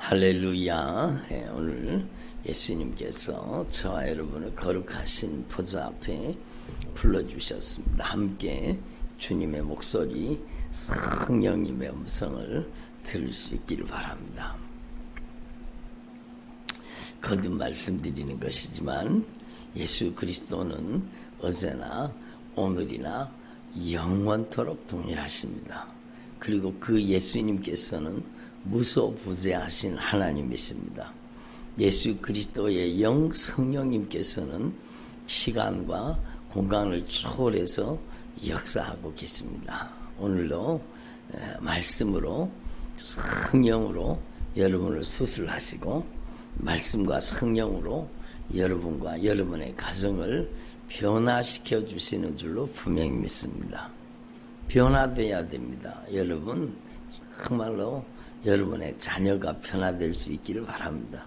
할렐루야. 오늘 예수님께서 저와 여러분을 거룩하신 보좌 앞에 불러주셨습니다. 함께 주님의 목소리, 성령님의 음성을 들을 수 있기를 바랍니다. 거듭 말씀드리는 것이지만 예수 그리스도는 어제나 오늘이나 영원토록 동일하십니다. 그리고 그 예수님께서는 무소부재하신 하나님이십니다. 예수 그리스도의 영 성령님께서는 시간과 공간을 초월해서 역사하고 계십니다. 오늘도 말씀으로 성령으로 여러분을 수술하시고 말씀과 성령으로 여러분과 여러분의 가정을 변화시켜 주시는 줄로 분명히 믿습니다. 변화되어야 됩니다. 여러분 정말로 여러분의 자녀가 변화될 수 있기를 바랍니다.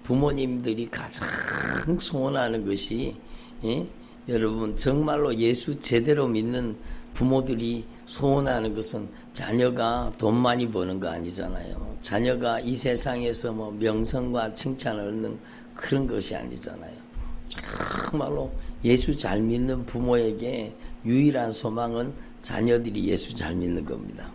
부모님들이 가장 소원하는 것이 여러분 정말로 예수 제대로 믿는 부모들이 소원하는 것은 자녀가 돈 많이 버는 거 아니잖아요. 자녀가 이 세상에서 뭐 명성과 칭찬을 얻는 그런 것이 아니잖아요. 정말로 예수 잘 믿는 부모에게 유일한 소망은 자녀들이 예수 잘 믿는 겁니다.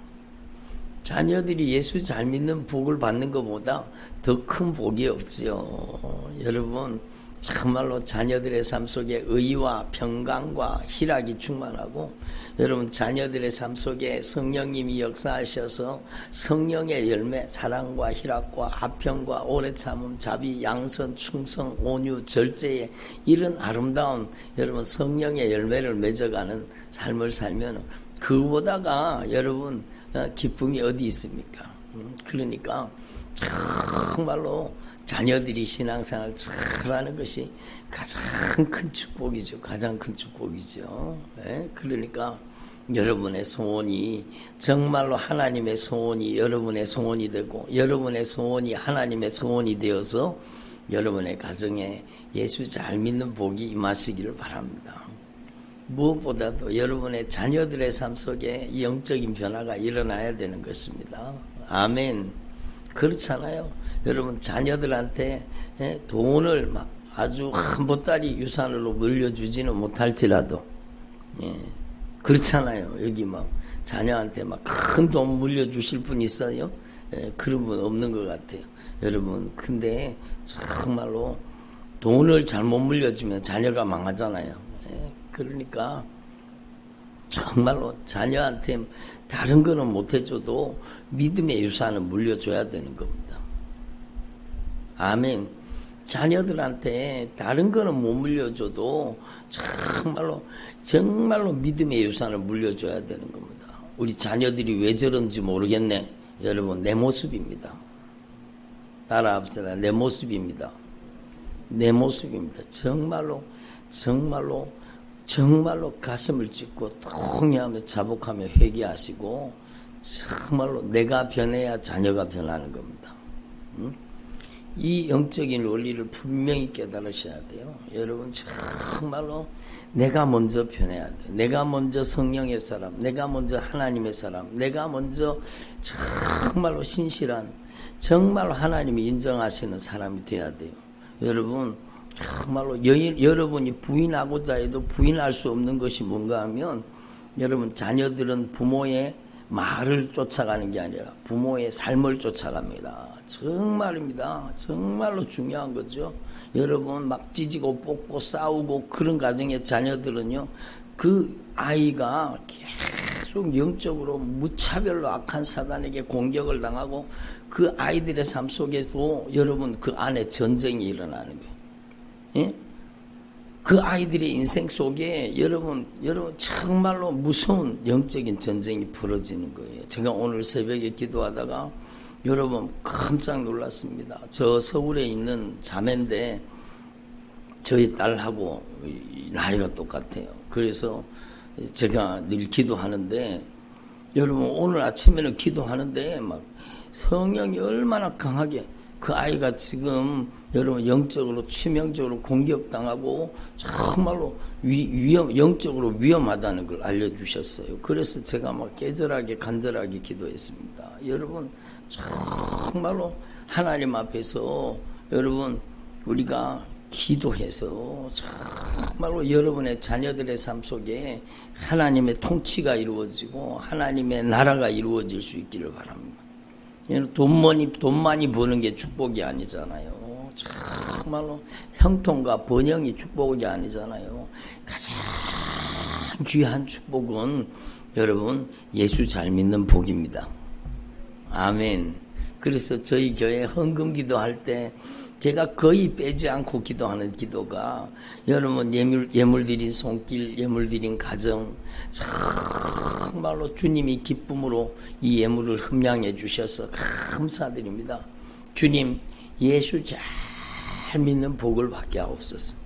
자녀들이 예수 잘 믿는 복을 받는 것보다 더 큰 복이 없지요. 여러분 정말로 자녀들의 삶 속에 의와 평강과 희락이 충만하고 여러분 자녀들의 삶 속에 성령님이 역사하셔서 성령의 열매, 사랑과 희락과 화평과 오래 참음, 자비, 양선, 충성, 온유, 절제의 이런 아름다운 여러분 성령의 열매를 맺어가는 삶을 살면 그보다가 여러분 기쁨이 어디 있습니까? 그러니까 정말로 자녀들이 신앙생활 잘하는 것이 가장 큰 축복이죠. 가장 큰 축복이죠. 그러니까 여러분의 소원이 정말로 하나님의 소원이 여러분의 소원이 되고 여러분의 소원이 하나님의 소원이 되어서 여러분의 가정에 예수 잘 믿는 복이 임하시기를 바랍니다. 무엇보다도 여러분의 자녀들의 삶 속에 영적인 변화가 일어나야 되는 것입니다. 아멘. 그렇잖아요. 여러분 자녀들한테 돈을 막 아주 한 보따리 유산으로 물려주지는 못할지라도 그렇잖아요. 여기 막 자녀한테 막 큰 돈 물려주실 분 있어요? 그런 분 없는 것 같아요. 여러분 근데 정말로 돈을 잘못 물려주면 자녀가 망하잖아요. 그러니까 정말로 자녀한테 다른 거는 못해줘도 믿음의 유산을 물려줘야 되는 겁니다. 아멘. 자녀들한테 다른 거는 못 물려줘도 정말로 믿음의 유산을 물려줘야 되는 겁니다. 우리 자녀들이 왜 저런지 모르겠네. 여러분 내 모습입니다. 따라합시다. 내 모습입니다. 내 모습입니다. 정말로 가슴을 찢고 통회하며 자복하며 회개하시고 정말로 내가 변해야 자녀가 변하는 겁니다. 이 영적인 원리를 분명히 깨달으셔야 돼요. 여러분 정말로 내가 먼저 변해야 돼요. 내가 먼저 성령의 사람, 내가 먼저 하나님의 사람, 내가 먼저 정말로 신실한 정말로 하나님이 인정하시는 사람이 돼야 돼요. 여러분 정말로 여러분이 부인하고자 해도 부인할 수 없는 것이 뭔가 하면 여러분 자녀들은 부모의 말을 쫓아가는 게 아니라 부모의 삶을 쫓아갑니다. 정말입니다. 정말로 중요한 거죠. 여러분 막 찢고 뽑고 싸우고 그런 가정의 자녀들은요 그 아이가 계속 영적으로 무차별로 악한 사단에게 공격을 당하고 그 아이들의 삶 속에도 여러분 그 안에 전쟁이 일어나는 거예요. 그 아이들의 인생 속에 여러분 정말로 무서운 영적인 전쟁이 벌어지는 거예요. 제가 오늘 새벽에 기도하다가 여러분 깜짝 놀랐습니다. 저 서울에 있는 자매인데 저희 딸하고 나이가 똑같아요. 그래서 제가 늘 기도하는데 여러분 오늘 아침에는 기도하는데 막 성령이 얼마나 강하게 그 아이가 지금 여러분 영적으로 치명적으로 공격당하고 정말로 영적으로 위험하다는 걸 알려주셨어요. 그래서 제가 막 간절하게 기도했습니다. 여러분 정말로 하나님 앞에서 여러분 우리가 기도해서 정말로 여러분의 자녀들의 삶 속에 하나님의 통치가 이루어지고 하나님의 나라가 이루어질 수 있기를 바랍니다. 돈 많이 버는 게 축복이 아니잖아요. 정말로 형통과 번영이 축복이 아니잖아요. 가장 귀한 축복은 여러분 예수 잘 믿는 복입니다. 아멘. 그래서 저희 교회 헌금 기도할 때 제가 거의 빼지 않고 기도하는 기도가 여러분 예물 드린 손길, 예물 드린 가정 정말로 주님이 기쁨으로 이 예물을 흠양해 주셔서 감사드립니다. 주님 예수 잘 믿는 복을 받게 하옵소서.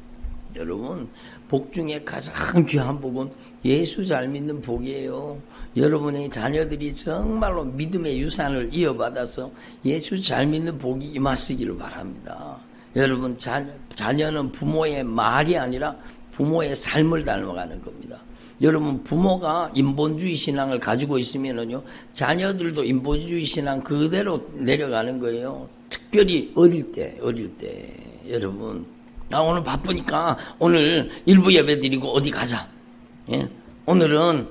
여러분 복 중에 가장 귀한 복은 예수 잘 믿는 복이에요. 여러분의 자녀들이 정말로 믿음의 유산을 이어받아서 예수 잘 믿는 복이 임하시기를 바랍니다. 여러분 자녀는 부모의 말이 아니라 부모의 삶을 닮아가는 겁니다. 여러분 부모가 인본주의 신앙을 가지고 있으면은요 자녀들도 인본주의 신앙 그대로 내려가는 거예요. 특별히 어릴 때 여러분 오늘 바쁘니까 오늘 일부 예배 드리고 어디 가자. 예? 오늘은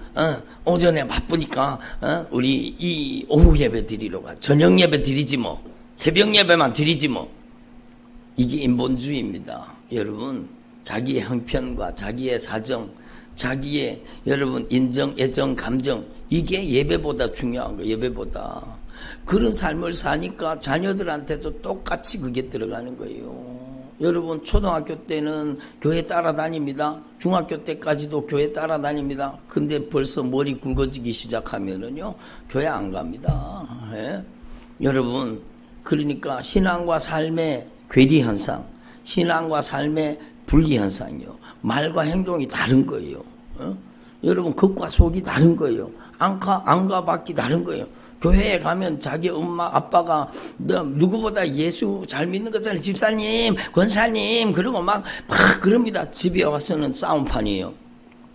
오전에 바쁘니까 우리 이 오후 예배 드리러 가. 저녁 예배 드리지 뭐. 새벽 예배만 드리지 뭐. 이게 인본주의입니다. 여러분 자기의 형편과 자기의 사정, 자기의 여러분 인정, 애정, 감정 이게 예배보다 중요한 거예요. 예배보다. 그런 삶을 사니까 자녀들한테도 똑같이 그게 들어가는 거예요. 여러분 초등학교 때는 교회 따라다닙니다. 중학교 때까지도 교회 따라다닙니다. 근데 벌써 머리 굵어지기 시작하면은요 교회 안 갑니다. 예? 여러분 그러니까 신앙과 삶의 괴리현상, 신앙과 삶의 분리현상이요. 말과 행동이 다른 거예요. 여러분 겉과 속이 다른 거예요. 안과 밖이 다른 거예요. 교회에 가면 자기 엄마 아빠가 누구보다 예수 잘 믿는 거잖아요. 집사님 권사님 그러고 막 그럽니다. 집에 와서는 싸움판이에요.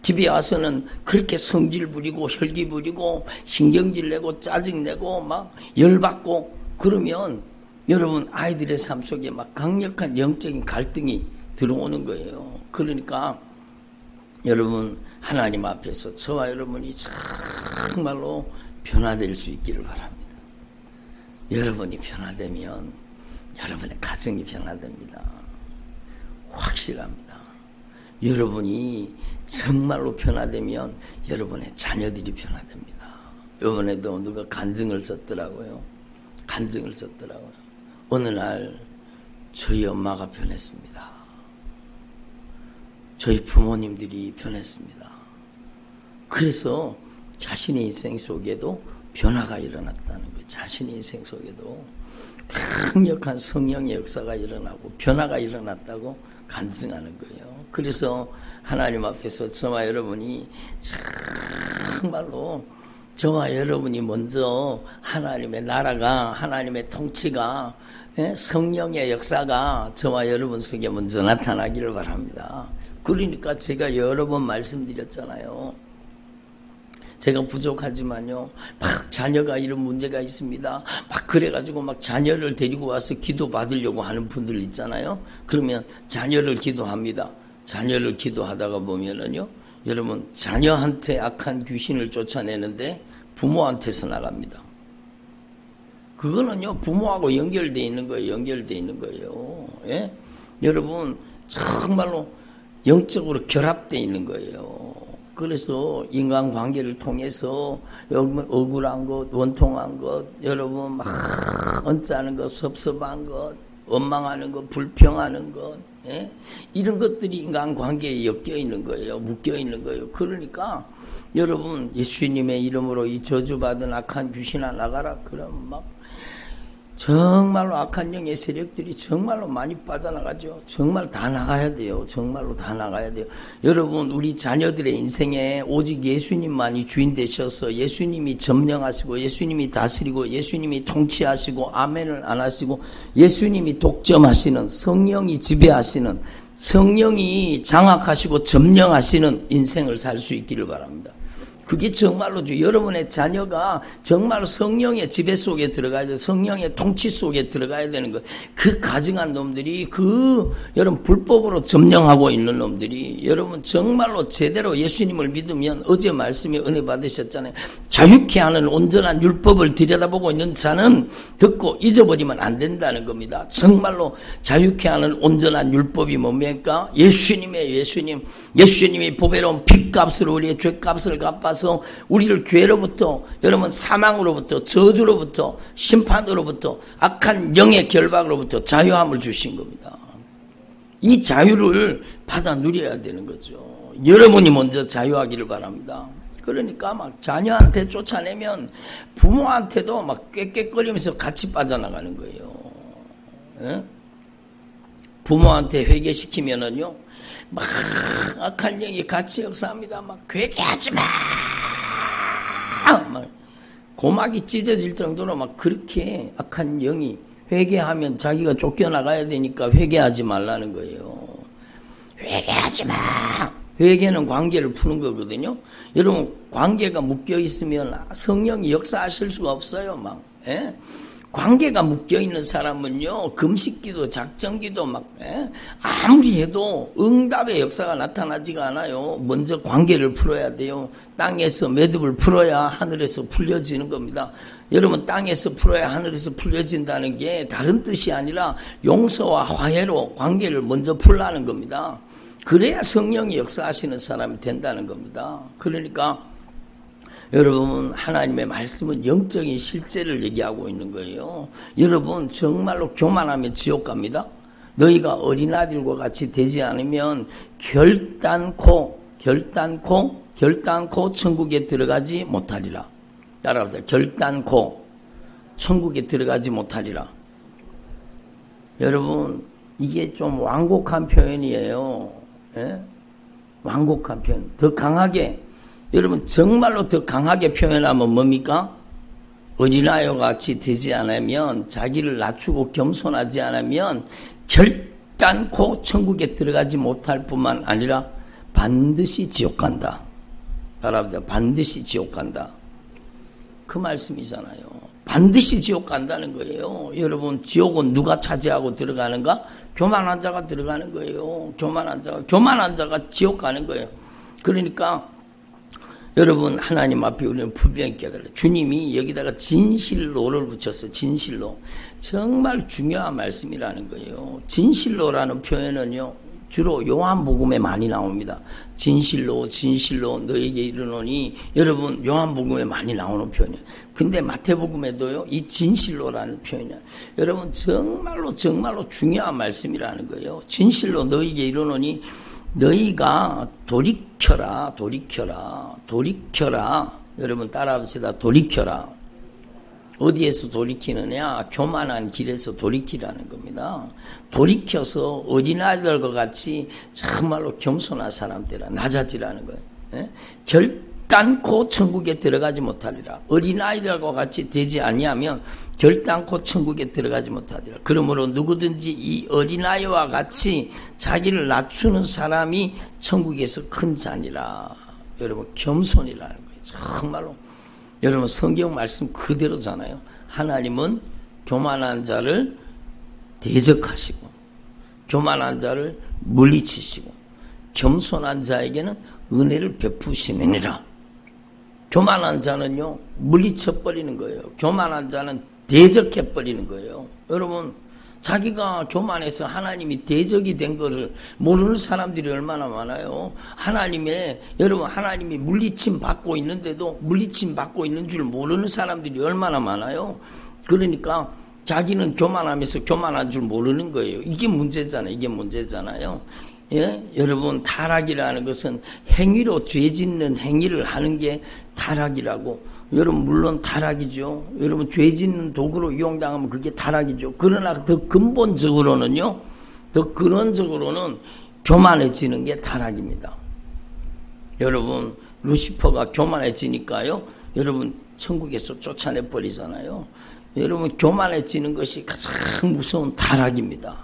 집에 와서는 그렇게 성질 부리고 혈기 부리고 신경질 내고 짜증 내고 막 열받고 그러면 여러분 아이들의 삶 속에 막 강력한 영적인 갈등이 들어오는 거예요. 그러니까 여러분 하나님 앞에서 저와 여러분이 정말로 변화될 수 있기를 바랍니다. 여러분이 변화되면 여러분의 가정이 변화됩니다. 확실합니다. 여러분이 정말로 변화되면 여러분의 자녀들이 변화됩니다. 이번에도 누가 간증을 썼더라고요. 어느 날 저희 엄마가 변했습니다. 저희 부모님들이 변했습니다. 그래서 자신의 인생 속에도 변화가 일어났다는 거예요. 자신의 인생 속에도 강력한 성령의 역사가 일어나고 변화가 일어났다고 간증하는 거예요. 그래서 하나님 앞에서 저와 여러분이 정말로 저와 여러분이 먼저 하나님의 나라가 하나님의 통치가 성령의 역사가 저와 여러분 속에 먼저 나타나기를 바랍니다. 그러니까 제가 여러 번 말씀드렸잖아요. 제가 부족하지만요 막 자녀가 이런 문제가 있습니다 막 그래가지고 막 자녀를 데리고 와서 기도 받으려고 하는 분들 있잖아요. 그러면 자녀를 기도합니다. 자녀를 기도하다가 보면은요 여러분 자녀한테 악한 귀신을 쫓아내는데 부모한테서 나갑니다. 그거는요 부모하고 연결되어 있는 거예요. 예? 여러분 정말로 영적으로 결합되어 있는 거예요. 그래서 인간관계를 통해서 여러분 억울한 것, 원통한 것, 여러분 막 언짢은 것, 섭섭한 것, 원망하는 것, 불평하는 것, 예? 이런 것들이 인간관계에 엮여 있는 거예요. 묶여 있는 거예요. 그러니까 여러분 예수님의 이름으로 이 저주받은 악한 귀신아 나가라 그러면 막 정말로 악한 영의 세력들이 정말로 많이 빠져나가죠. 정말 다 나가야 돼요. 정말로 다 나가야 돼요. 여러분 우리 자녀들의 인생에 오직 예수님만이 주인 되셔서 예수님이 점령하시고 예수님이 다스리고 예수님이 통치하시고 아멘을 안 하시고 예수님이 독점하시는 성령이 지배하시는 성령이 장악하시고 점령하시는 인생을 살 수 있기를 바랍니다. 그게 정말로 여러분의 자녀가 정말 성령의 지배 속에 들어가야 돼. 성령의 통치 속에 들어가야 되는 것. 그 가증한 놈들이 여러분 불법으로 점령하고 있는 놈들이 여러분 정말로 제대로 예수님을 믿으면 어제 말씀에 은혜 받으셨잖아요. 자유케 하는 온전한 율법을 들여다보고 있는 자는 듣고 잊어버리면 안 된다는 겁니다. 정말로 자유케 하는 온전한 율법이 뭡니까? 예수님이 보배로운 핏값으로 우리의 죄값을 갚아서 우리를 죄로부터 여러분 사망으로부터 저주로부터 심판으로부터 악한 영의 결박으로부터 자유함을 주신 겁니다. 이 자유를 받아 누려야 되는 거죠. 여러분이 먼저 자유하기를 바랍니다. 그러니까 막 자녀한테 쫓아내면 부모한테도 막 꾀꾀거리면서 같이 빠져나가는 거예요. 예? 부모한테 회개시키면은요 막 악한 영이 같이 역사합니다. 막 회개하지 마. 막 고막이 찢어질 정도로 막 그렇게 악한 영이 회개하면 자기가 쫓겨나가야 되니까 회개하지 말라는 거예요. 회개하지 마. 회개는 관계를 푸는 거거든요. 여러분 관계가 묶여 있으면 성령이 역사하실 수가 없어요. 막 예? 관계가 묶여있는 사람은요 금식기도 작정기도 막 아무리 해도 응답의 역사가 나타나지가 않아요. 먼저 관계를 풀어야 돼요. 땅에서 매듭을 풀어야 하늘에서 풀려지는 겁니다. 여러분 땅에서 풀어야 하늘에서 풀려진다는 게 다른 뜻이 아니라 용서와 화해로 관계를 먼저 풀라는 겁니다. 그래야 성령이 역사하시는 사람이 된다는 겁니다. 그러니까 여러분 하나님의 말씀은 영적인 실제를 얘기하고 있는 거예요. 여러분 정말로 교만하면 지옥 갑니다. 너희가 어린아들과 같이 되지 않으면 결단코 천국에 들어가지 못하리라. 따라하세요. 결단코 천국에 들어가지 못하리라. 여러분 이게 좀 완곡한 표현이에요. 예? 완곡한 표현. 더 강하게 여러분 정말로 더 강하게 표현하면 뭡니까? 어린아이와 같이 되지 않으면 자기를 낮추고 겸손하지 않으면 결단코 천국에 들어가지 못할 뿐만 아니라 반드시 지옥 간다. 따라합니다. 반드시 지옥 간다. 그 말씀이잖아요. 반드시 지옥 간다는 거예요. 여러분 지옥은 누가 차지하고 들어가는가? 교만한 자가 들어가는 거예요. 교만한 자가 지옥 가는 거예요. 그러니까 여러분 하나님 앞에 우리는 분명히 깨달아요. 주님이 여기다가 진실로를 붙였어요. 진실로. 정말 중요한 말씀이라는 거예요. 진실로라는 표현은요 주로 요한복음에 많이 나옵니다. 진실로 너에게 이르노니 여러분 요한복음에 많이 나오는 표현이에요. 근데 마태복음에도요 이 진실로라는 표현이에요. 여러분 정말로 중요한 말씀이라는 거예요. 진실로 너에게 이르노니 너희가 돌이켜라. 여러분 따라합시다. 돌이켜라. 어디에서 돌이키느냐? 교만한 길에서 돌이키라는 겁니다. 돌이켜서 어린아이들과 같이 정말로 겸손한 사람들아 낮아지라는 거예요. 예? 결단코 천국에 들어가지 못하리라. 어린아이들과 같이 되지 아니하면 결단코 천국에 들어가지 못하리라. 그러므로 누구든지 이 어린아이와 같이 자기를 낮추는 사람이 천국에서 큰 자니라. 여러분 겸손이라는 거예요. 정말로 여러분 성경 말씀 그대로잖아요. 하나님은 교만한 자를 대적하시고 교만한 자를 물리치시고 겸손한 자에게는 은혜를 베푸시느니라. 교만한 자는요 물리쳐버리는 거예요. 교만한 자는 대적해버리는 거예요. 여러분 자기가 교만해서 하나님이 대적이 된 것을 모르는 사람들이 얼마나 많아요. 여러분 하나님이 물리침 받고 있는데도 물리침 받고 있는 줄 모르는 사람들이 얼마나 많아요. 그러니까 자기는 교만하면서 교만한 줄 모르는 거예요. 이게 문제잖아요. 예? 여러분 타락이라는 것은 행위로 죄 짓는 행위를 하는 게 타락이라고. 여러분 물론 타락이죠. 여러분 죄 짓는 도구로 이용당하면 그게 타락이죠. 그러나 더 근본적으로는 교만해지는 게 타락입니다. 여러분 루시퍼가 교만해지니까요. 여러분 천국에서 쫓아내버리잖아요. 여러분 교만해지는 것이 가장 무서운 타락입니다.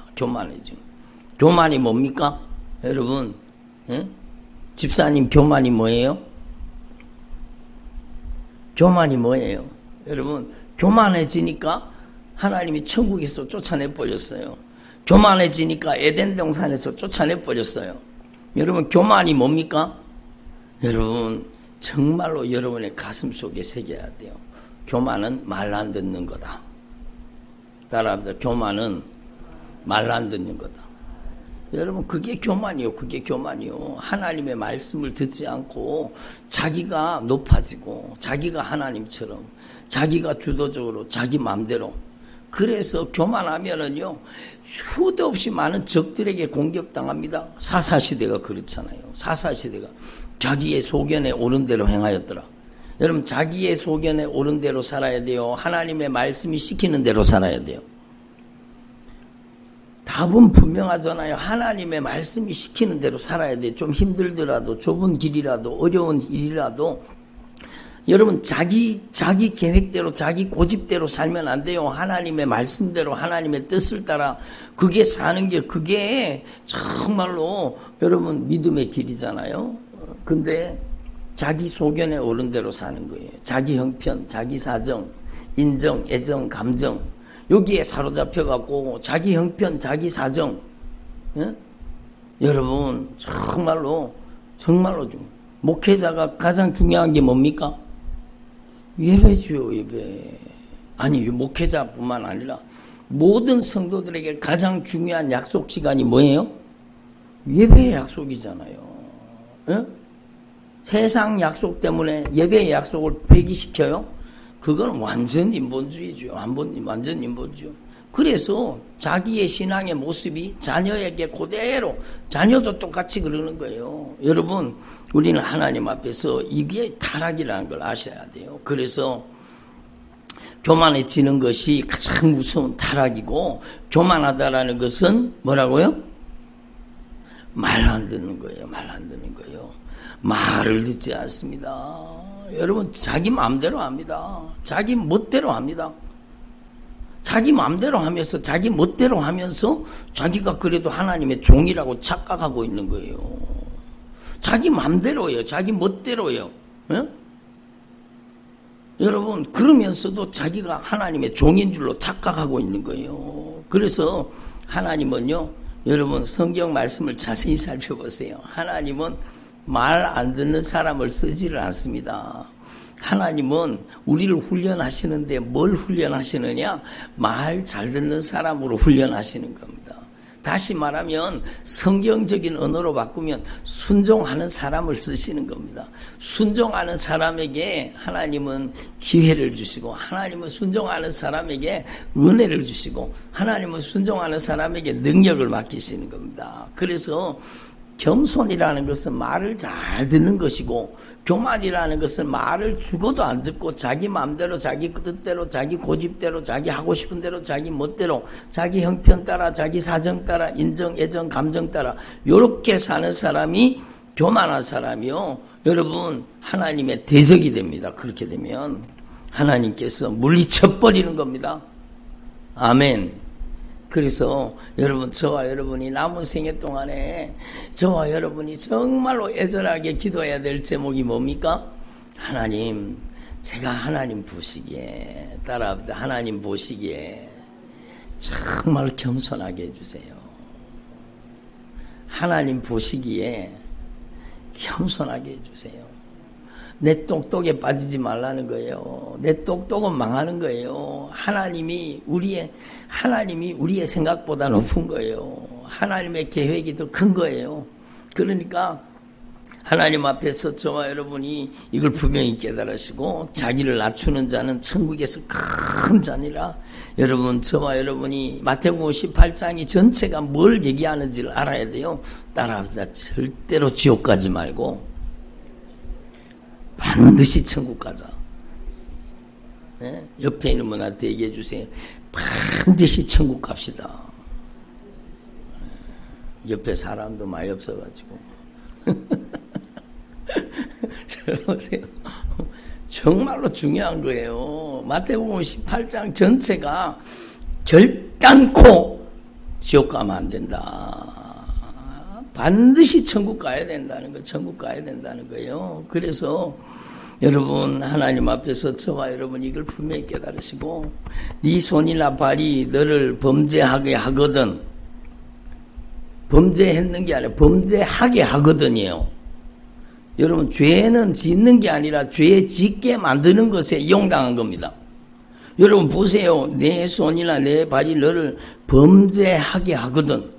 교만이 뭡니까? 여러분 집사님 교만이 뭐예요? 교만이 뭐예요? 여러분, 교만해지니까 하나님이 천국에서 쫓아내버렸어요. 교만해지니까 에덴 동산에서 쫓아내버렸어요. 여러분, 교만이 뭡니까? 여러분, 정말로 여러분의 가슴 속에 새겨야 돼요. 교만은 말 안 듣는 거다. 따라합니다. 교만은 말 안 듣는 거다. 여러분, 그게 교만이요. 그게 교만이요. 하나님의 말씀을 듣지 않고 자기가 높아지고 자기가 하나님처럼 자기가 주도적으로 자기 마음대로. 그래서 교만하면은요, 수도 없이 많은 적들에게 공격당합니다. 사사시대가 그렇잖아요. 사사시대가 자기의 소견에 옳은 대로 행하였더라. 여러분, 자기의 소견에 옳은 대로 살아야 돼요. 하나님의 말씀이 시키는 대로 살아야 돼요. 답은 분명하잖아요. 하나님의 말씀이 시키는 대로 살아야 돼요. 좀 힘들더라도, 좁은 길이라도, 어려운 일이라도 여러분, 자기 계획대로, 자기 고집대로 살면 안 돼요. 하나님의 말씀대로, 하나님의 뜻을 따라 그게 사는 게, 그게 정말로 여러분 믿음의 길이잖아요. 근데 자기 소견에 옳은 대로 사는 거예요. 자기 형편, 자기 사정, 인정, 애정, 감정, 여기에 사로잡혀갖고 자기 형편, 자기 사정. 예? 여러분, 정말로 좀 목회자가 가장 중요한 게 뭡니까? 예배죠, 예배. 아니, 목회자뿐만 아니라 모든 성도들에게 가장 중요한 약속 시간이 뭐예요? 예배의 약속이잖아요. 예? 세상 약속 때문에 예배의 약속을 폐기시켜요? 그건 완전 인본주의죠. 완전 인본주의. 그래서 자기의 신앙의 모습이 자녀에게 그대로, 자녀도 똑같이 그러는 거예요. 여러분, 우리는 하나님 앞에서 이게 타락이라는 걸 아셔야 돼요. 그래서 교만해지는 것이 가장 무서운 타락이고, 교만하다라는 것은 뭐라고요? 말 안 듣는 거예요. 말 안 듣는 거예요. 말을 듣지 않습니다. 여러분, 자기 마음대로 합니다. 자기 멋대로 합니다. 자기 마음대로 하면서, 자기 멋대로 하면서 자기가 그래도 하나님의 종이라고 착각하고 있는 거예요. 자기 마음대로예요. 자기 멋대로예요. 예? 여러분, 그러면서도 자기가 하나님의 종인 줄로 착각하고 있는 거예요. 그래서 하나님은요, 여러분 성경 말씀을 자세히 살펴보세요. 하나님은 말 안 듣는 사람을 쓰지를 않습니다. 하나님은 우리를 훈련하시는데 뭘 훈련하시느냐? 말 잘 듣는 사람으로 훈련하시는 겁니다. 다시 말하면 성경적인 언어로 바꾸면 순종하는 사람을 쓰시는 겁니다. 순종하는 사람에게 하나님은 기회를 주시고, 하나님은 순종하는 사람에게 은혜를 주시고, 하나님은 순종하는 사람에게 능력을 맡기시는 겁니다. 그래서 겸손이라는 것은 말을 잘 듣는 것이고, 교만이라는 것은 말을 죽어도 안 듣고 자기 마음대로, 자기 뜻대로, 자기 고집대로, 자기 하고 싶은 대로, 자기 멋대로, 자기 형편 따라, 자기 사정 따라, 인정, 애정, 감정 따라 이렇게 사는 사람이 교만한 사람이요, 여러분 하나님의 대적이 됩니다. 그렇게 되면 하나님께서 물리쳐버리는 겁니다. 아멘. 그래서 여러분, 저와 여러분이 남은 생애 동안에 저와 여러분이 정말로 애절하게 기도해야 될 제목이 뭡니까? 하나님, 제가 하나님 보시기에, 따라합니다. 하나님 보시기에 정말 겸손하게 해주세요. 하나님 보시기에 겸손하게 해주세요. 내 똑똑에 빠지지 말라는 거예요. 내 똑똑은 망하는 거예요. 하나님이 우리의 생각보다 높은 거예요. 하나님의 계획이 더 큰 거예요. 그러니까 하나님 앞에서 저와 여러분이 이걸 분명히 깨달으시고, 자기를 낮추는 자는 천국에서 큰 자니라. 여러분, 저와 여러분이 마태복음 18장이 전체가 뭘 얘기하는지를 알아야 돼요. 따라합시다. 절대로 지옥 가지 말고 반드시 천국 가자. 네? 옆에 있는 분한테 얘기해 주세요. 반드시 천국 갑시다. 옆에 사람도 많이 없어가지고. 보세요. 정말로 중요한 거예요. 마태복음 18장 전체가 결단코 지옥 가면 안 된다. 반드시 천국 가야 된다는 거, 천국 가야 된다는 거예요. 그래서 여러분 하나님 앞에서 저와 여러분 이걸 분명히 깨달으시고 네 손이나 발이 너를 범죄하게 하거든 범죄했는 게 아니라 범죄하게 하거든요. 여러분 죄는 짓는 게 아니라 죄 짓게 만드는 것에 이용당한 겁니다. 여러분 보세요. 내 손이나 내 발이 너를 범죄하게 하거든.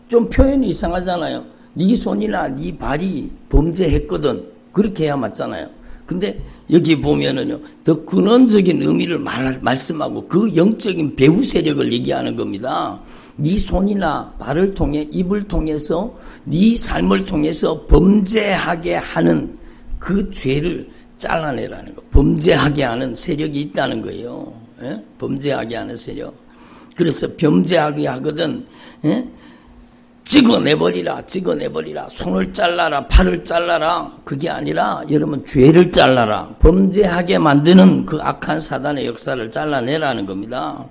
좀 표현이 이상하잖아요. 네 손이나 네 발이 범죄했거든. 그렇게 해야 맞잖아요. 근데 여기 보면은요, 더 근원적인 의미를 말씀하고 그 영적인 배후 세력을 얘기하는 겁니다. 네 손이나 발을 통해 입을 통해서 네 삶을 통해서 범죄하게 하는 그 죄를 잘라내라는 거. 범죄하게 하는 세력이 있다는 거예요. 예? 범죄하게 하는 세력. 그래서 범죄하게 하거든. 예? 찍어내버리라. 손을 잘라라. 팔을 잘라라. 그게 아니라 여러분 죄를 잘라라. 범죄하게 만드는 그 악한 사단의 역사를 잘라내라는 겁니다.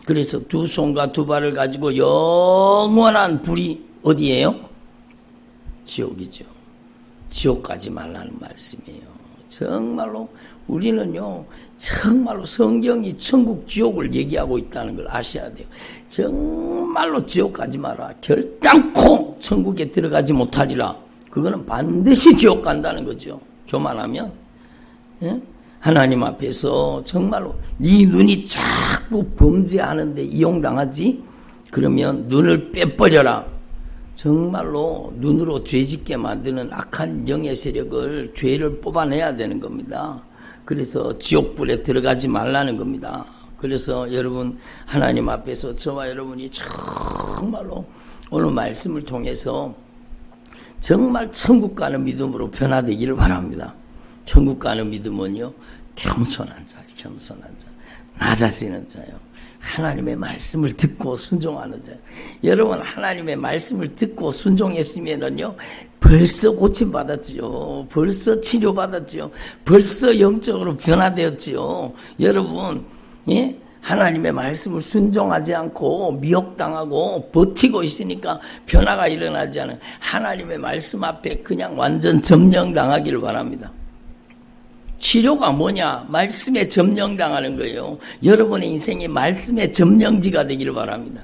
그래서 두 손과 두 발을 가지고 영원한 불이 어디예요? 지옥이죠. 지옥 가지 말라는 말씀이에요. 정말로 우리는요, 정말로 성경이 천국 지옥을 얘기하고 있다는 걸 아셔야 돼요. 정말로 지옥 가지 마라. 결단코 천국에 들어가지 못하리라. 그거는 반드시 지옥 간다는 거죠. 교만하면. 예? 하나님 앞에서 정말로 네 눈이 자꾸 범죄하는데 이용당하지? 그러면 눈을 빼버려라. 정말로 눈으로 죄짓게 만드는 악한 영의 세력을 죄를 뽑아내야 되는 겁니다. 그래서 지옥불에 들어가지 말라는 겁니다. 그래서 여러분 하나님 앞에서 저와 여러분이 정말로 오늘 말씀을 통해서 정말 천국 가는 믿음으로 변화되기를 바랍니다. 천국 가는 믿음은요, 겸손한 자, 낮아지는 자요. 하나님의 말씀을 듣고 순종하는 자. 여러분 하나님의 말씀을 듣고 순종했으면은요, 벌써 고침받았지요. 벌써 치료받았지요. 벌써 영적으로 변화되었지요. 여러분, 예? 하나님의 말씀을 순종하지 않고 미혹당하고 버티고 있으니까 변화가 일어나지 않아요. 하나님의 말씀 앞에 그냥 완전 점령당하기를 바랍니다. 치료가 뭐냐? 말씀에 점령당하는 거예요. 여러분의 인생이 말씀의 점령지가 되기를 바랍니다.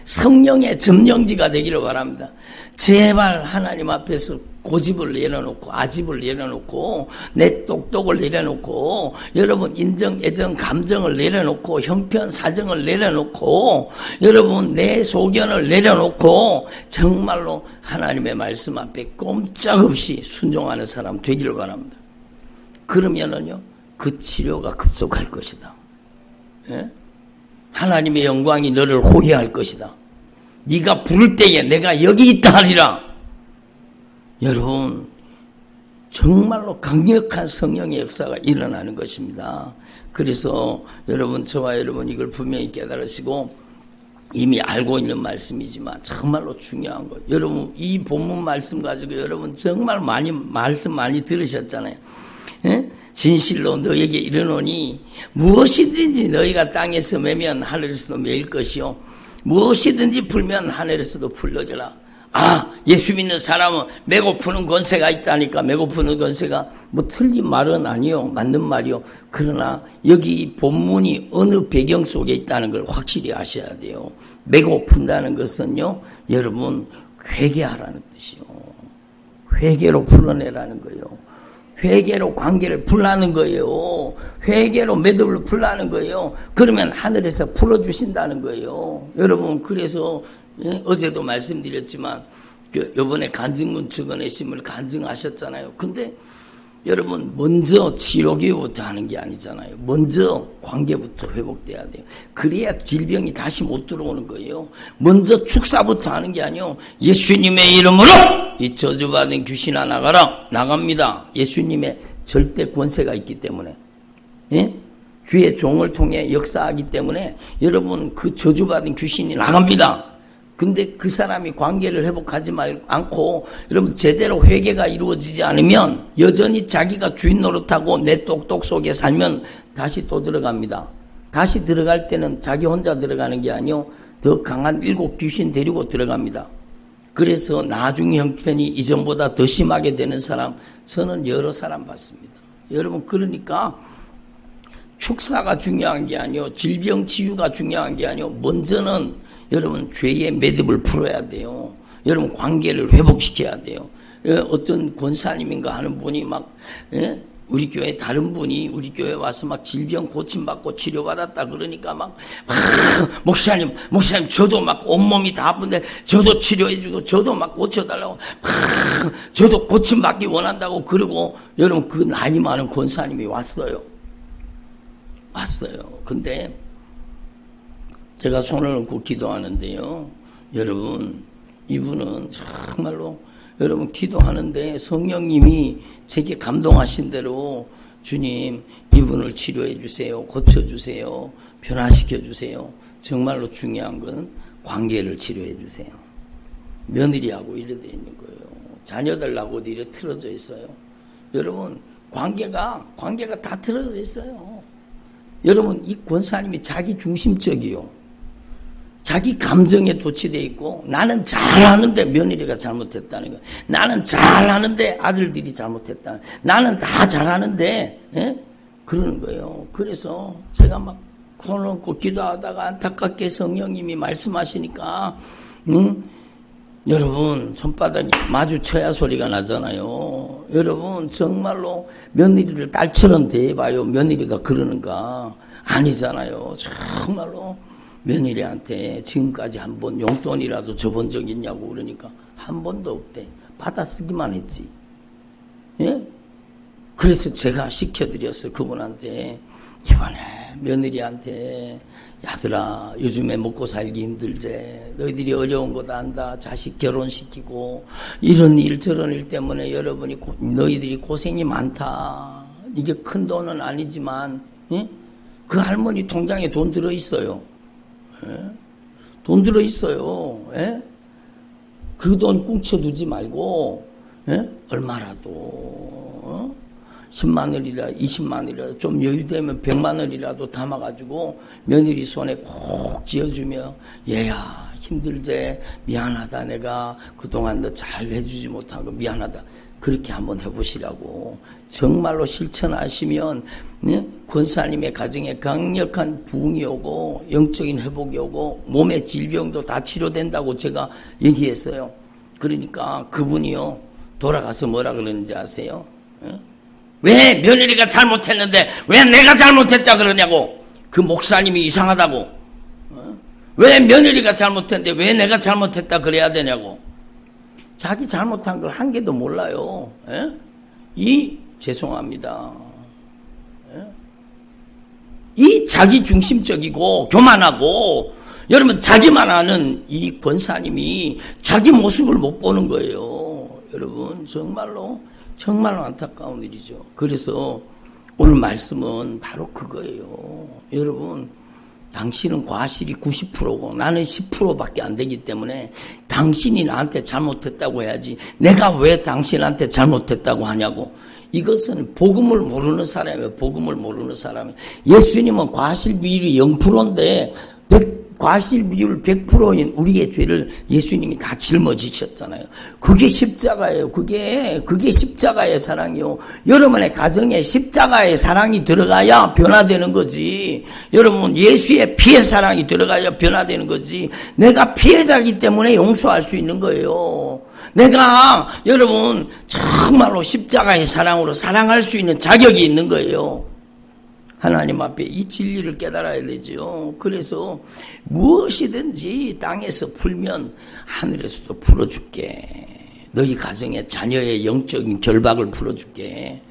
성령의 점령지가 되기를 바랍니다. 제발 하나님 앞에서 고집을 내려놓고 아집을 내려놓고 내 똑똑을 내려놓고 여러분 인정, 애정, 감정을 내려놓고 형편, 사정을 내려놓고 여러분 내 소견을 내려놓고 정말로 하나님의 말씀 앞에 꼼짝없이 순종하는 사람 되기를 바랍니다. 그러면은요, 그 치료가 급속할 것이다. 예? 하나님의 영광이 너를 호위할 것이다. 네가 부를 때에 내가 여기 있다 하리라. 여러분, 정말로 강력한 성령의 역사가 일어나는 것입니다. 그래서 여러분, 저와 여러분 이걸 분명히 깨달으시고 이미 알고 있는 말씀이지만 정말로 중요한 거. 여러분, 이 본문 말씀 가지고 여러분 정말 말씀 많이 들으셨잖아요. 예? 진실로 너에게 이르노니 무엇이든지 너희가 땅에서 매면 하늘에서도 매일 것이요 무엇이든지 풀면 하늘에서도 풀려리라. 아, 예수 믿는 사람은 메고 푸는 권세가 있다니까. 메고 푸는 권세가 뭐 틀린 말은 아니요, 맞는 말이요. 그러나 여기 본문이 어느 배경 속에 있다는 걸 확실히 아셔야 돼요. 메고 푼다는 것은요, 여러분 회개하라는 뜻이요. 회개로 풀어내라는 거예요. 회개로 관계를 풀라는 거예요. 회개로 매듭을 풀라는 거예요. 그러면 하늘에서 풀어주신다는 거예요. 여러분, 그래서 어제도 말씀드렸지만 이번에 간증문 증언의심을 간증하셨잖아요. 근데 여러분, 먼저 치료기부터 하는 게 아니잖아요. 먼저 관계부터 회복돼야 돼요. 그래야 질병이 다시 못 들어오는 거예요. 먼저 축사부터 하는 게 아니요. 예수님의 이름으로 이 저주받은 귀신아 나가라. 나갑니다. 예수님의 절대 권세가 있기 때문에. 예? 주의 종을 통해 역사하기 때문에 여러분 그 저주받은 귀신이 나갑니다. 근데 그 사람이 관계를 회복하지 않고 여러분 제대로 회개가 이루어지지 않으면 여전히 자기가 주인 노릇하고 내 똑똑 속에 살면 다시 또 들어갑니다. 다시 들어갈 때는 자기 혼자 들어가는 게 아니요, 더 강한 7 귀신 데리고 들어갑니다. 그래서 나중 형편이 이전보다 더 심하게 되는 사람, 저는 여러 사람 봤습니다. 여러분, 그러니까 축사가 중요한 게 아니요, 질병 치유가 중요한 게 아니요, 먼저는 여러분 죄의 매듭을 풀어야 돼요. 여러분 관계를 회복시켜야 돼요. 어떤 권사님인가 하는 분이 막 우리 교회 다른 분이 우리 교회 와서 막 질병 고침받고 치료받았다 그러니까 막 목사님 저도 막 온몸이 다 아픈데 저도 치료해주고 저도 막 고쳐달라고 저도 고침받기 원한다고 그러고, 여러분 그 나이 많은 권사님이 왔어요. 근데 제가 손을 얹고 기도하는데요, 여러분 이분은 정말로 여러분 기도하는데 성령님이 제게 감동하신 대로 주님 이분을 치료해 주세요, 고쳐 주세요, 변화시켜 주세요. 정말로 중요한 건 관계를 치료해 주세요. 며느리하고 이래 돼 있는 거예요. 자녀들하고 이래 틀어져 있어요. 여러분 관계가 다 틀어져 있어요. 여러분 이 권사님이 자기 중심적이요, 자기 감정에 도취되어 있고, 나는 잘하는데 며느리가 잘못했다는 거예요. 나는 잘하는데 아들들이 잘못했다는 거예요. 나는 다 잘하는데 그러는 거예요. 그래서 제가 막 손을 얹고 기도하다가 안타깝게 성령님이 말씀하시니까 여러분 손바닥이 마주쳐야 소리가 나잖아요. 여러분 정말로 며느리를 딸처럼 대해봐요. 며느리가 그러는가? 아니잖아요. 정말로 며느리한테 지금까지 한 번 용돈이라도 줘본 적 있냐고 그러니까 한 번도 없대. 받아 쓰기만 했지. 예? 그래서 제가 시켜드렸어요. 그분한테 이번에 며느리한테 야들아 요즘에 먹고 살기 힘들제, 너희들이 어려운 거 다 안다, 자식 결혼시키고 이런 일 저런 일 때문에 여러분이 너희들이 고생이 많다. 이게 큰 돈은 아니지만 그 할머니 통장에 돈 들어있어요. 돈 들어있어요. 그 돈 꽁쳐두지 말고 얼마라도 10만 원이라 20만 원이라 좀 여유되면 100만 원이라도 담아가지고 며느리 손에 꼭 쥐어주며, 얘야 힘들제, 미안하다, 내가 그동안 너 잘 해주지 못한 거 미안하다, 그렇게 한번 해보시라고. 정말로 실천하시면 권사님의 가정에 강력한 부흥이 오고 영적인 회복이 오고 몸의 질병도 다 치료된다고 제가 얘기했어요. 그러니까 그분이요 돌아가서 뭐라 그러는지 아세요? 왜 며느리가 잘못했는데 왜 내가 잘못했다 그러냐고. 그 목사님이 이상하다고. 왜 며느리가 잘못했는데 왜 내가 잘못했다 그래야 되냐고. 자기 잘못한 걸 한 개도 몰라요. 죄송합니다. 이 자기 중심적이고 교만하고, 여러분 자기만 아는 이 권사님이 자기 모습을 못 보는 거예요. 여러분 정말로 안타까운 일이죠. 그래서 오늘 말씀은 바로 그거예요. 여러분 당신은 과실이 90%고 나는 10%밖에 안 되기 때문에 당신이 나한테 잘못했다고 해야지 내가 왜 당신한테 잘못했다고 하냐고. 이것은 복음을 모르는 사람이에요. 복음을 모르는 사람이에요. 예수님은 과실 비율이 0%인데 과실 비율 100%인 우리의 죄를 예수님이 다 짊어지셨잖아요. 그게 십자가예요. 그게 십자가의 사랑이요. 여러분의 가정에 십자가의 사랑이 들어가야 변화되는 거지. 여러분 예수의 피의 사랑이 들어가야 변화되는 거지. 내가 피해자이기 때문에 용서할 수 있는 거예요. 내가 여러분 정말로 십자가의 사랑으로 사랑할 수 있는 자격이 있는 거예요. 하나님 앞에 이 진리를 깨달아야 되죠. 그래서 무엇이든지 땅에서 풀면 하늘에서도 풀어줄게. 너희 가정의 자녀의 영적인 결박을 풀어줄게.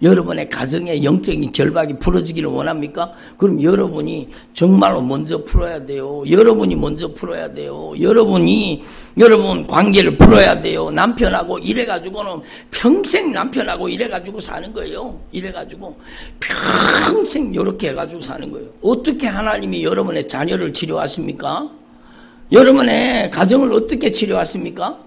여러분의 가정의 영적인 결박이 풀어지기를 원합니까? 그럼 여러분이 정말로 먼저 풀어야 돼요. 여러분이 먼저 풀어야 돼요. 여러분 관계를 풀어야 돼요. 남편하고 이래가지고는 평생 남편하고 이래가지고 사는 거예요. 이래가지고 평생 이렇게 해가지고 사는 거예요. 어떻게 하나님이 여러분의 자녀를 치료하십니까? 여러분의 가정을 어떻게 치료하십니까?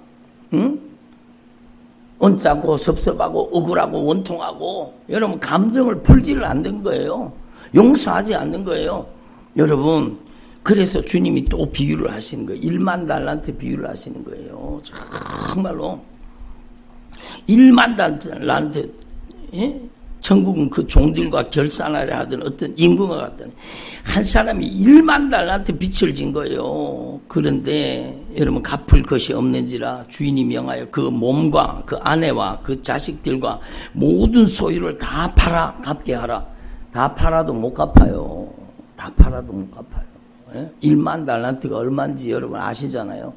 언짢고 섭섭하고 억울하고 원통하고 여러분 감정을 풀지를 않는 거예요. 용서하지 않는 거예요. 여러분 그래서 주님이 또 비유를 하시는 거예요. 1만 달란트 비유를 하시는 거예요. 정말로 1만 달란트 천국은 그 종들과 결산하려 하던 어떤 임금과 같더니 한 사람이 1만 달란트 빚을 진 거예요. 그런데 여러분 갚을 것이 없는지라 주인이 명하여 그 몸과 그 아내와 그 자식들과 모든 소유를 다 팔아 갚게 하라. 다 팔아도 못 갚아요. 다 팔아도 못 갚아요. 1만 달란트가 얼마인지 여러분 아시잖아요.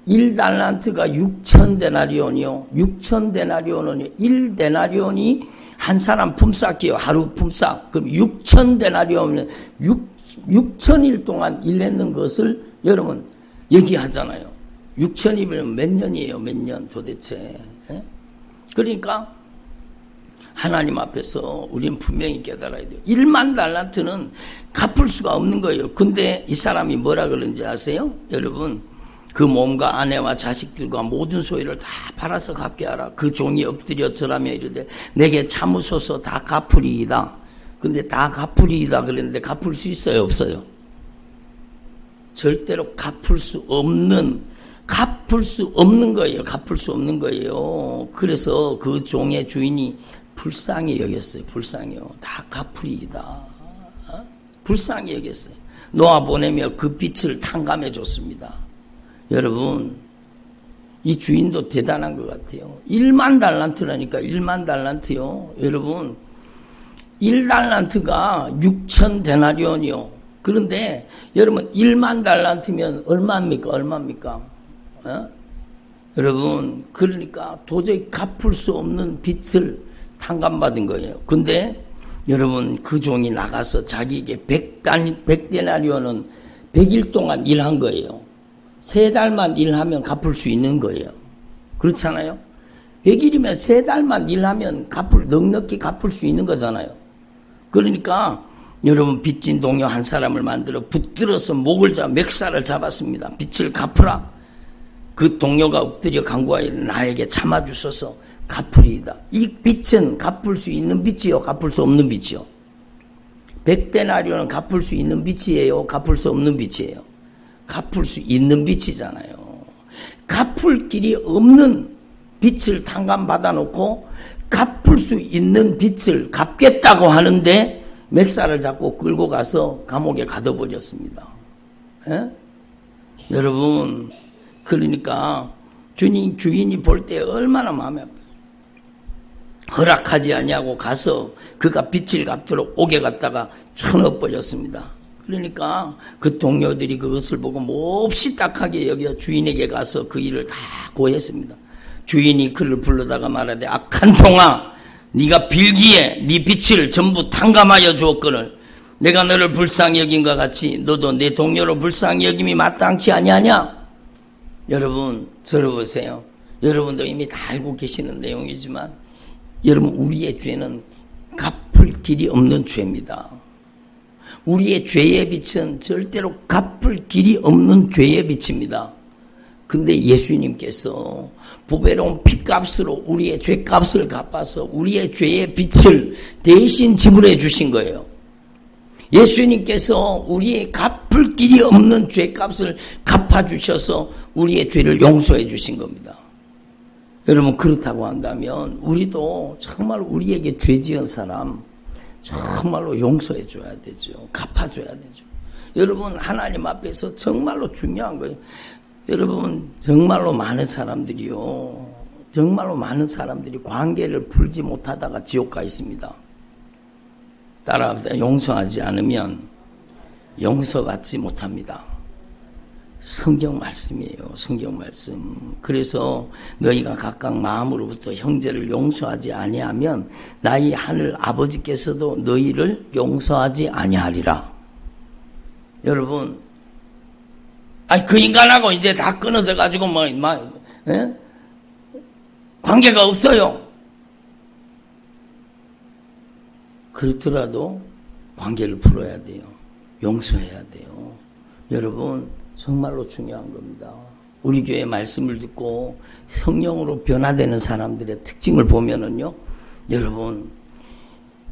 1달란트가 6,000데나리온이요. 6,000데나리온은 1데나리온이 한 사람 품삯이요. 하루 품삯. 그럼 6,000데나리온은 6,000일 동안 일했는 것을 여러분 얘기하잖아요. 6,000일이면 몇 년이에요? 몇 년 도대체. 그러니까 하나님 앞에서 우리는 분명히 깨달아야 돼요. 1만 달란트는 갚을 수가 없는 거예요. 근데 이 사람이 뭐라 그런지 아세요? 여러분 그 몸과 아내와 자식들과 모든 소유를 다 팔아서 갚게 하라. 그 종이 엎드려 절하며 이르되 내게 참으소서 다 갚으리이다. 근데 다 갚으리이다 그랬는데 갚을 수 있어요? 없어요? 절대로 갚을 수 없는 거예요. 갚을 수 없는 거예요. 그래서 그 종의 주인이 불쌍히 여겼어요. 불쌍해요. 다 갚으리이다. 불쌍히 여겼어요. 놓아 보내며 그 빚을 탕감해 줬습니다. 여러분 이 주인도 대단한 것 같아요. 1만 달란트라니까 1만 달란트요. 여러분 1달란트가 6,000데나리온이요. 그런데 여러분 1만 달란트면 얼마입니까? 여러분 그러니까 도저히 갚을 수 없는 빚을 탕감받은 거예요. 근데 여러분 그 종이 나가서 자기에게 100데나리온은 100일 동안 일한 거예요. 3달만 일하면 갚을 수 있는 거예요. 그렇잖아요. 100일이면 3달만 일하면 넉넉히 갚을 수 있는 거잖아요. 그러니까 여러분 빚진 동료 한 사람을 만들어 붙들어서 목을 잡아 맥살을 잡았습니다. 빚을 갚으라. 그 동료가 엎드려 간구하여 나에게 참아주소서 갚으리이다. 이 빚은 갚을 수 있는 빚이요, 갚을 수 없는 빚이요. 100데나리온은 갚을 수 있는 빚이에요, 갚을 수 없는 빚이에요. 갚을 수 있는 빚이잖아요. 갚을 길이 없는 빚을 탕감받아 놓고 갚을 수 있는 빚을 갚겠다고 하는데 맥살을 잡고 끌고 가서 감옥에 가둬버렸습니다. 여러분 그러니까 주인이 볼 때 얼마나 마음이 아파요. 허락하지 아니하고 가서 그가 빚을 갚도록 옥에 갔다가 쳐넣어버렸습니다. 그러니까 그 동료들이 그것을 보고 몹시 딱하게 여겨 주인에게 가서 그 일을 다 고했습니다. 주인이 그를 불러다가 말하되 악한 종아, 네가 빌기에 네 빚을 전부 탕감하여 주었거늘 내가 너를 불쌍히 여긴과 같이 너도 내 동료를 불쌍히 여김이 마땅치 아니하냐? 여러분 들어보세요. 여러분도 이미 다 알고 계시는 내용이지만 여러분 우리의 죄는 갚을 길이 없는 죄입니다. 우리의 죄의 빚은 절대로 갚을 길이 없는 죄의 빚입니다. 근데 예수님께서 보배로운 핏값으로 우리의 죄값을 갚아서 우리의 죄의 빚을 대신 지불해 주신 거예요. 예수님께서 우리의 갚을 길이 없는 죄값을 갚아주셔서 우리의 죄를 용서해 주신 겁니다. 여러분 그렇다고 한다면 우리도 정말 우리에게 죄 지은 사람 정말로 용서해 줘야 되죠. 갚아줘야 되죠. 여러분 하나님 앞에서 정말로 중요한 거예요. 여러분 정말로 많은 사람들이 관계를 풀지 못하다가 지옥 가 있습니다. 따라합시다. 용서하지 않으면 용서받지 못합니다. 성경 말씀이에요. 성경 말씀. 그래서 너희가 각각 마음으로부터 형제를 용서하지 아니하면 나의 하늘 아버지께서도 너희를 용서하지 아니하리라. 여러분, 그 인간하고 이제 다 끊어져 가지고 관계가 없어요. 그렇더라도 관계를 풀어야 돼요. 용서해야 돼요. 여러분 정말로 중요한 겁니다. 우리 교회 말씀을 듣고 성령으로 변화되는 사람들의 특징을 보면은요, 여러분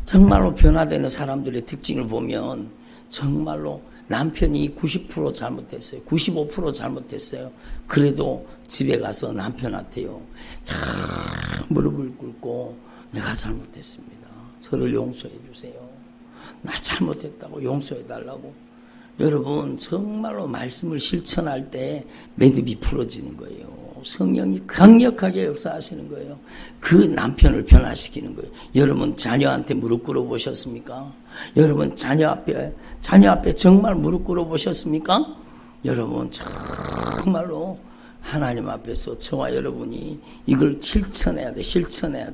정말로 변화되는 사람들의 특징을 보면 정말로 남편이 90% 잘못했어요. 95% 잘못했어요. 그래도 집에 가서 남편한테요, 무릎을 꿇고 내가 잘못했습니다. 저를 용서해 주세요. 나 잘못했다고 용서해 달라고. 여러분 정말로 말씀을 실천할 때 매듭이 풀어지는 거예요. 성령이 강력하게 역사하시는 거예요. 그 남편을 변화시키는 거예요. 여러분 자녀한테 무릎 꿇어 보셨습니까? 여러분 자녀 앞에 정말 무릎 꿇어 보셨습니까? 여러분 정말로 하나님 앞에서 저와 여러분이 이걸 실천해야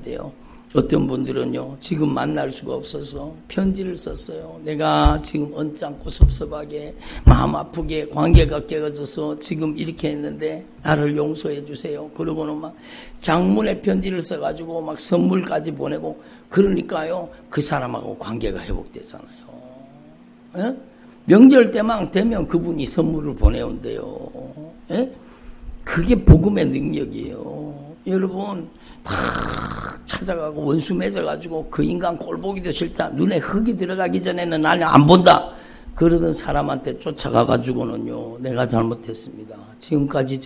돼요. 어떤 분들은요, 지금 만날 수가 없어서 편지를 썼어요. 내가 지금 언짢고 섭섭하게, 마음 아프게, 관계가 깨어져서 지금 이렇게 했는데, 나를 용서해 주세요. 그러고는 막 장문의 편지를 써가지고 막 선물까지 보내고, 그러니까요, 그 사람하고 관계가 회복되잖아요. 에? 명절 때만 되면 그분이 선물을 보내온대요. 에? 그게 복음의 능력이에요. 여러분, 막 찾아가고 원수 맺어가지고 그 인간 꼴보기도 싫다. 눈에 흙이 들어가기 전에는 나는 안 본다. 그러던 사람한테 쫓아가가지고는요, 내가 잘못했습니다. 지금까지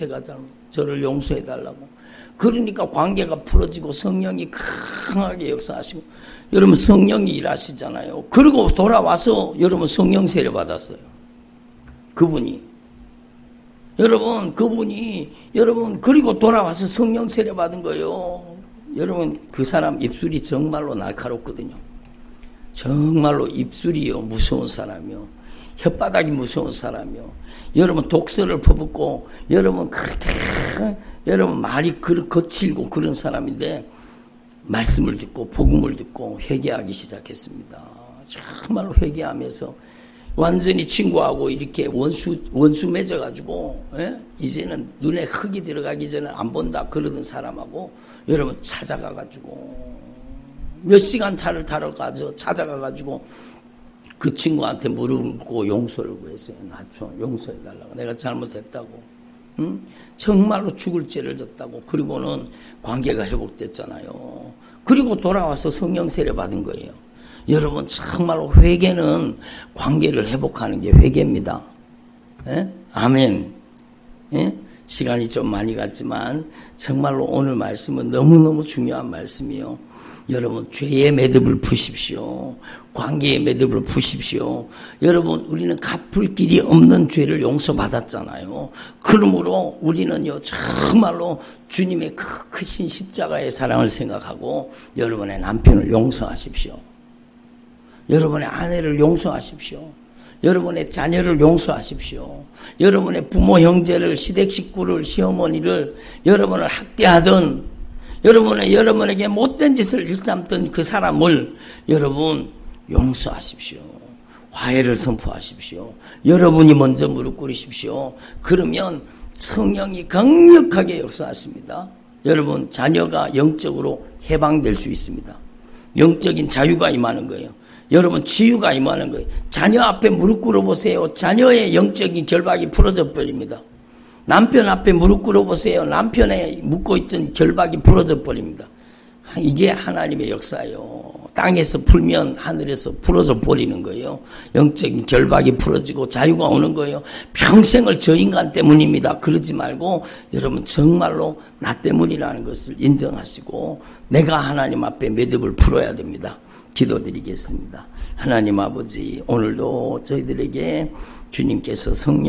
저를 용서해달라고. 그러니까 관계가 풀어지고 성령이 강하게 역사하시고, 여러분 성령이 일하시잖아요. 그리고 돌아와서 여러분 성령 세례 받았어요. 여러분 그리고 돌아와서 성령 세례 받은 거예요. 여러분 그 사람 입술이 정말로 날카롭거든요. 정말로 입술이요 무서운 사람이요. 혓바닥이 무서운 사람이요. 여러분 독서를 퍼붓고 여러분 말이 거칠고 그런 사람인데 말씀을 듣고 복음을 듣고 회개하기 시작했습니다. 정말로 회개하면서 완전히 친구하고 이렇게 원수 맺어가지고, 이제는 눈에 흙이 들어가기 전에 안 본다 그러던 사람하고 여러분 찾아가가지고 몇 시간 차를 타러 가서 찾아가가지고 그 친구한테 무릎을 꿇고 용서를 구했어요. 나 좀 용서해달라고. 내가 잘못했다고. 정말로 죽을 죄를 졌다고. 그리고는 관계가 회복됐잖아요. 그리고 돌아와서 성령 세례 받은 거예요. 여러분 정말로 회개는 관계를 회복하는 게 회개입니다. 아멘. 시간이 좀 많이 갔지만 정말로 오늘 말씀은 너무너무 중요한 말씀이요. 여러분 죄의 매듭을 푸십시오. 관계의 매듭을 푸십시오. 여러분 우리는 갚을 길이 없는 죄를 용서받았잖아요. 그러므로 우리는요 정말로 주님의 크신 십자가의 사랑을 생각하고 여러분의 남편을 용서하십시오. 여러분의 아내를 용서하십시오. 여러분의 자녀를 용서하십시오. 여러분의 부모, 형제를, 시댁 식구를, 시어머니를, 여러분을 학대하던, 여러분에게 못된 짓을 일삼던 그 사람을 여러분 용서하십시오. 화해를 선포하십시오. 여러분이 먼저 무릎 꿇으십시오. 그러면 성령이 강력하게 역사하십니다. 여러분 자녀가 영적으로 해방될 수 있습니다. 영적인 자유가 임하는 거예요. 여러분 치유가 임하는 거예요. 자녀 앞에 무릎 꿇어보세요. 자녀의 영적인 결박이 풀어져 버립니다. 남편 앞에 무릎 꿇어보세요. 남편의 묶고 있던 결박이 풀어져 버립니다. 이게 하나님의 역사예요. 땅에서 풀면 하늘에서 풀어져 버리는 거예요. 영적인 결박이 풀어지고 자유가 오는 거예요. 평생을 저 인간 때문입니다. 그러지 말고 여러분 정말로 나 때문이라는 것을 인정하시고 내가 하나님 앞에 매듭을 풀어야 됩니다. 기도드리겠습니다. 하나님 아버지, 오늘도 저희들에게 주님께서 성령